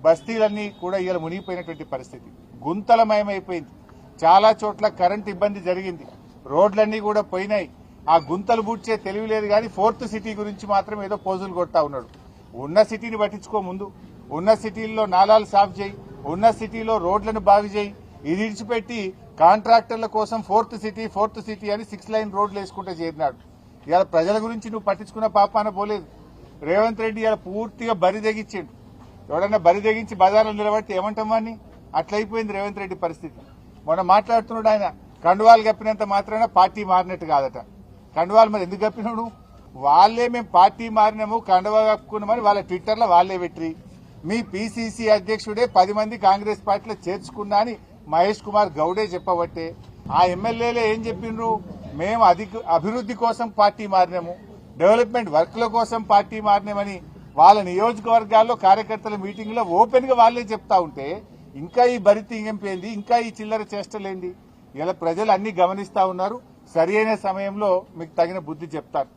బస్తీలన్నీ కూడా ఇలా మునిగిపోయినటువంటి పరిస్థితి, గుంతలమయమైపోయింది. చాలా చోట్ల కరెంట్ ఇబ్బంది జరిగింది, రోడ్లన్నీ కూడా పోయినాయి. ఆ గుంతలు బూడ్చే తెలివి లేదు కానీ ఫోర్త్ సిటీ గురించి మాత్రం ఏదో పోజులు కొడతా ఉన్నాడు. ఉన్న సిటీని పట్టించుకో, ముందు ఉన్న సిటీల్లో నాలాలు సాఫ్ చేయి, ఉన్న సిటీలో రోడ్లను బాగు చేయి. ఇది ఇడిచిపెట్టి కాంట్రాక్టర్ల కోసం ఫోర్త్ సిటీ అని 6 లైన్ రోడ్లు వేసుకుంటే చేరినాడు. ఇవాళ ప్రజల గురించి నువ్వు పట్టించుకున్న పాపాన పోలేదు. రేవంత్ రెడ్డి ఇవాళ పూర్తిగా బరి తెగించాడు. ఎవడన్నా బరి తెగించి బజార్లో నిలబడితే ఏమంటాం అని అట్లయిపోయింది రేవంత్ రెడ్డి పరిస్థితి. మొన్న మాట్లాడుతున్నాడు ఆయన, కండువాలు కప్పినంత మాత్రాన పార్టీ మారినట్టు కాదట. కండువాలు మరి ఎందుకు కప్పినాడు? వాళ్లే మేము పార్టీ మారినాము కండువా కప్పుకున్నామని వాళ్ళ ట్విట్టర్లో వాళ్లే పెట్టి, మీ పిసిసి అధ్యక్షుడే 10 మంది కాంగ్రెస్ పార్టీలో చేర్చుకున్నా అని మహేష్ కుమార్ గౌడే చెప్పబట్టే ఆ ఎమ్మెల్యేలే ఏం చెప్పిండ్రు, మేము అభివృద్ధి కోసం పార్టీ మారినాము, డెవలప్మెంట్ వర్క్ల కోసం పార్టీ మారినామని వాళ్ళ నియోజకవర్గాల్లో కార్యకర్తల మీటింగ్ లో ఓపెన్ గా వాళ్లే చెప్తా ఉంటే ఇంకా ఈ బరితి ఇంకేంపేంది, ఇంకా ఈ చిల్లర చేష్టలేంది? ఇలా ప్రజలు అన్ని గమనిస్తా ఉన్నారు. సరైన సమయంలో మీకు తగిన బుద్ధి చెప్తారు.